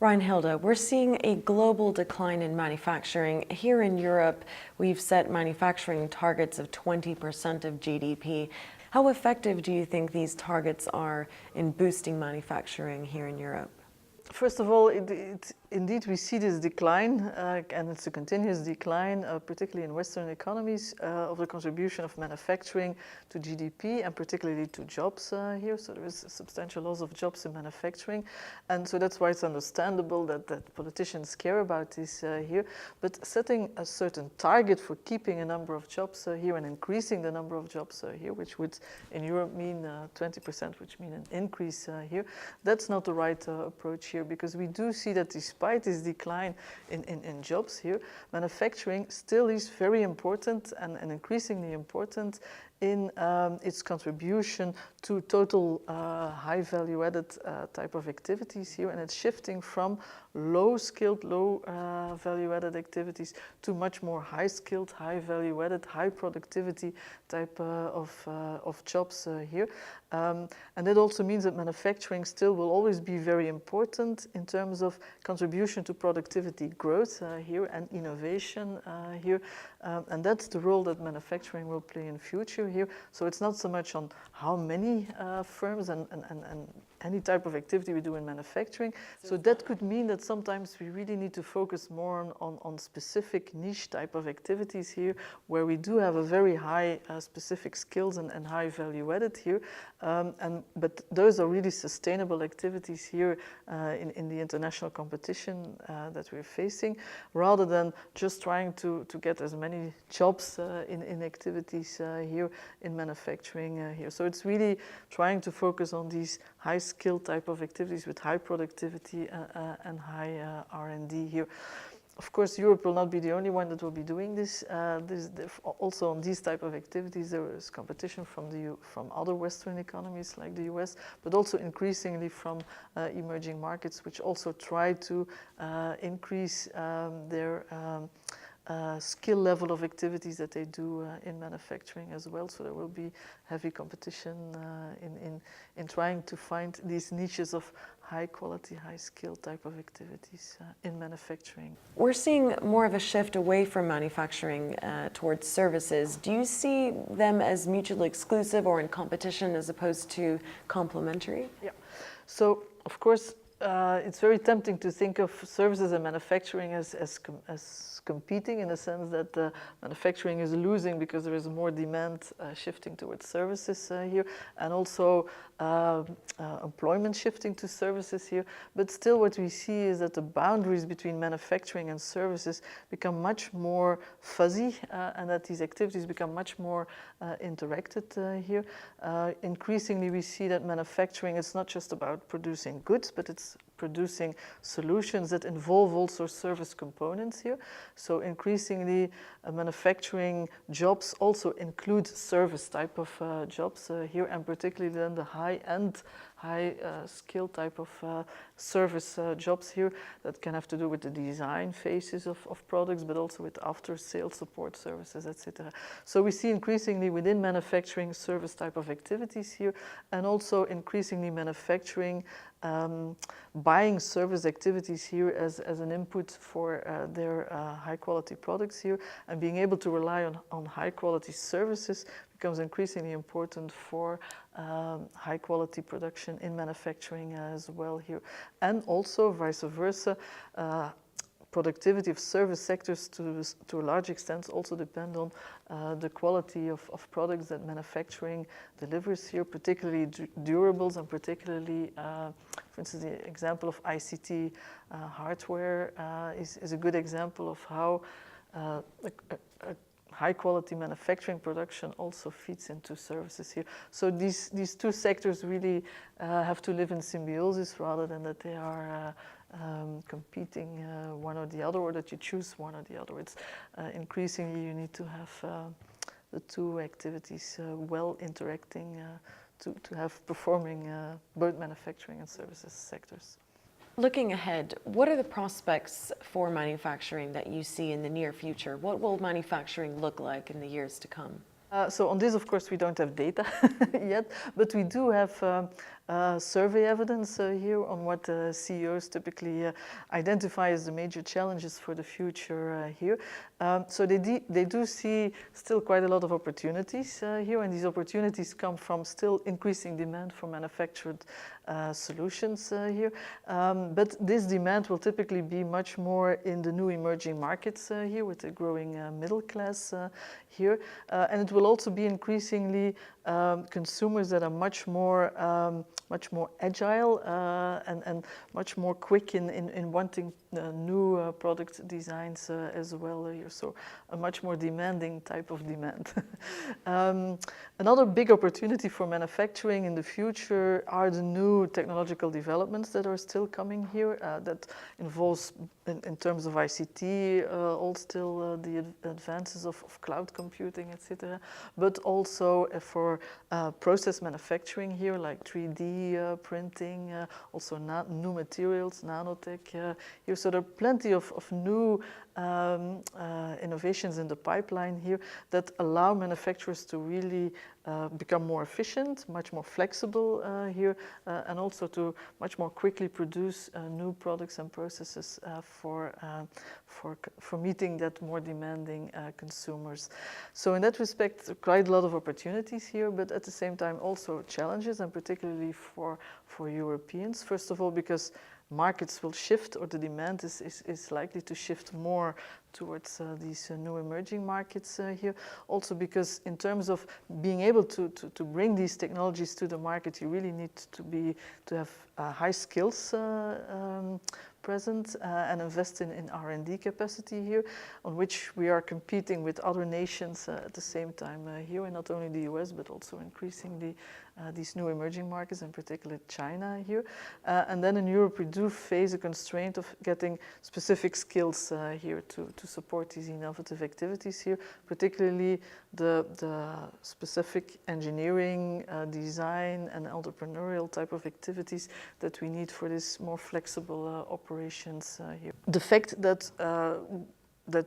Reinhilde, we're seeing a global decline in manufacturing. Here in Europe, we've set manufacturing targets of 20% of GDP. How effective do you think these targets are in boosting manufacturing here in Europe? First of all, indeed we see this decline, and it's a continuous decline, particularly in Western economies, of the contribution of manufacturing to GDP and particularly to jobs here. So there is a substantial loss of jobs in manufacturing, and so that's why it's understandable that politicians care about this here. But setting a certain target for keeping a number of jobs here and increasing the number of jobs here, which would in Europe mean 20%, which means an increase here, that's not the right approach here, because we do see that despite this decline in jobs here, manufacturing still is very important and increasingly important in its contribution to total high value added type of activities here, and it's shifting from low skilled, low value added activities to much more high skilled, high value added, high productivity type of jobs here. And that also means that manufacturing still will always be very important in terms of contribution to productivity growth here and innovation here. And that's the role that manufacturing will play in future here. So it's not so much on how many firms and any type of activity we do in manufacturing. So that could mean that sometimes we really need to focus more on specific niche type of activities here, where we do have a very high specific skills and high value added here. But those are really sustainable activities here in the international competition that we're facing, rather than just trying to get as many jobs in activities here in manufacturing here. So it's really trying to focus on these high skill type of activities with high productivity and high R&D here. Of course, Europe will not be the only one that will be doing this. Also on these type of activities, there is competition from other Western economies like the US, but also increasingly from emerging markets, which also try to increase their skill level of activities that they do in manufacturing as well. So there will be heavy competition in trying to find these niches of high quality, high skill type of activities in manufacturing. We're seeing more of a shift away from manufacturing towards services. Do you see them as mutually exclusive or in competition as opposed to complementary? Yeah. So of course, it's very tempting to think of services and manufacturing as competing, in the sense that manufacturing is losing because there is more demand shifting towards services here, and also employment shifting to services here. But still what we see is that the boundaries between manufacturing and services become much more fuzzy, and that these activities become much more interacted here. Increasingly we see that manufacturing is not just about producing goods, but it's producing solutions that involve also service components here. So increasingly manufacturing jobs also include service type of jobs here, and particularly then the high-end, high-skill type of service jobs here that can have to do with the design phases of products, but also with after-sales support services, etc. So we see increasingly within manufacturing service type of activities here, and also increasingly manufacturing buying service activities here as an input for their high-quality products here, and being able to rely on high-quality services becomes increasingly important for high-quality production in manufacturing as well here. And also vice versa, productivity of service sectors to a large extent also depend on the quality of products that manufacturing delivers here, particularly durables, and particularly, for instance, the example of ICT hardware is a good example of how high-quality manufacturing production also feeds into services here. So these two sectors really have to live in symbiosis, rather than that they are competing one or the other, or that you choose one or the other. It's increasingly you need to have the two activities well interacting to have performing both manufacturing and services sectors. Looking ahead, what are the prospects for manufacturing that you see in the near future? What will manufacturing look like in the years to come? So on this, of course, we don't have data yet, but we do have survey evidence here on what CEOs typically identify as the major challenges for the future here. So they do see still quite a lot of opportunities here, and these opportunities come from still increasing demand for manufactured solutions here. But this demand will typically be much more in the new emerging markets here, with the growing middle class here. And it will also be increasingly consumers that are much more agile and much more quick in wanting new product designs as well here. So a much more demanding type of demand. Another big opportunity for manufacturing in the future are the new technological developments that are still coming here that involves in terms of ICT, all still the advances of cloud computing, etc. But also for process manufacturing here, like 3D printing, also new materials, nanotech here. So there are plenty of new innovations in the pipeline here that allow manufacturers to really become more efficient, much more flexible here, and also to much more quickly produce new products and processes for meeting that more demanding consumers. So in that respect, quite a lot of opportunities here, but at the same time also challenges, and particularly for Europeans. First of all, because markets will shift, or the demand is likely to shift more towards these new emerging markets here. Also because in terms of being able to bring these technologies to the market, you really need to have high skills present and invest in R&D capacity here, on which we are competing with other nations at the same time here, and not only the US, but also increasingly these new emerging markets, in particular China here. And then in Europe, we do face a constraint of getting specific skills here to support these innovative activities here, particularly the specific engineering, design, and entrepreneurial type of activities that we need for this more flexible operations here. The fact that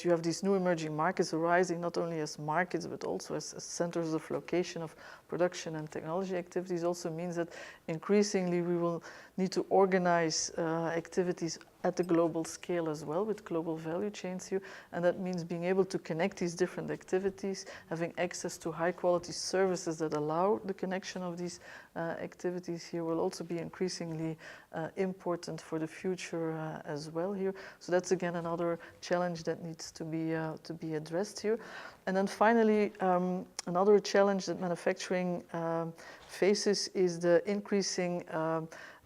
you have these new emerging markets arising not only as markets but also as centers of location of production and technology activities also means that increasingly we will need to organize activities at the global scale as well, with global value chains here. And that means being able to connect these different activities, having access to high quality services that allow the connection of these activities here will also be increasingly important for the future as well here. So that's again another challenge that needs to be addressed here. And then finally, another challenge that manufacturing faces is the increasing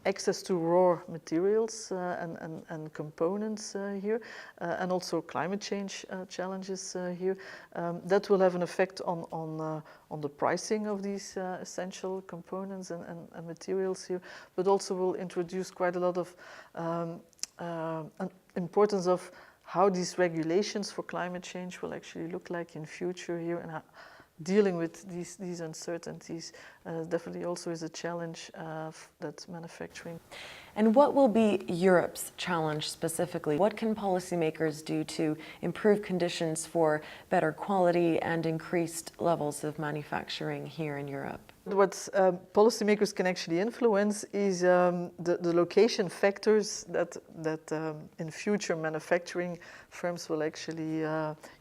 access to raw materials and components here, and also climate change challenges here. That will have an effect on the pricing of these essential components and materials here, but also will introduce quite a lot of importance of how these regulations for climate change will actually look like in future here, and how dealing with these uncertainties definitely also is a challenge that manufacturing. And what will be Europe's challenge specifically? What can policymakers do to improve conditions for better quality and increased levels of manufacturing here in Europe? What policymakers can actually influence is the location factors that in future manufacturing firms will actually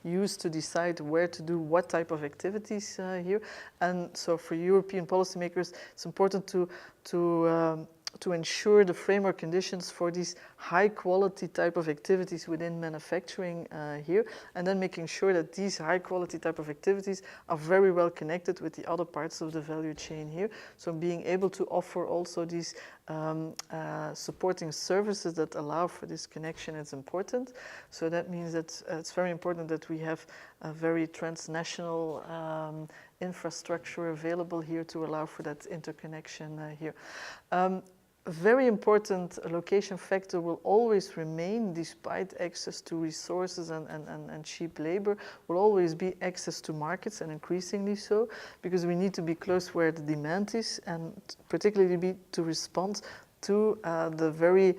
use to decide where to do what type of activities here. And so for European policymakers, it's important to ensure the framework conditions for these high quality type of activities within manufacturing here, and then making sure that these high quality type of activities are very well connected with the other parts of the value chain here. So being able to offer also these supporting services that allow for this connection is important. So that means that it's very important that we have a very transnational infrastructure available here to allow for that interconnection here. A very important location factor will always remain, despite access to resources and cheap labor, will always be access to markets, and increasingly so, because we need to be close where the demand is, and particularly to respond to the very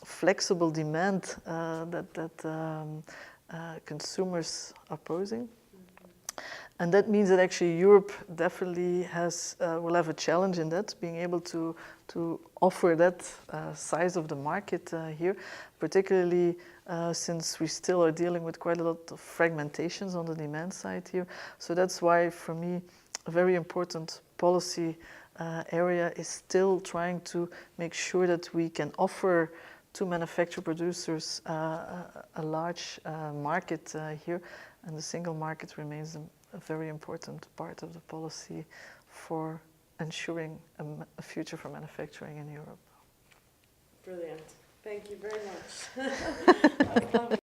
flexible demand that consumers are posing. And that means that actually Europe definitely will have a challenge in that, being able to offer that size of the market here, particularly since we still are dealing with quite a lot of fragmentations on the demand side here. So that's why, for me, a very important policy area is still trying to make sure that we can offer to manufacturer producers a large market here, and the single market remains a very important part of the policy for ensuring a future for manufacturing in Europe. Brilliant. Thank you very much.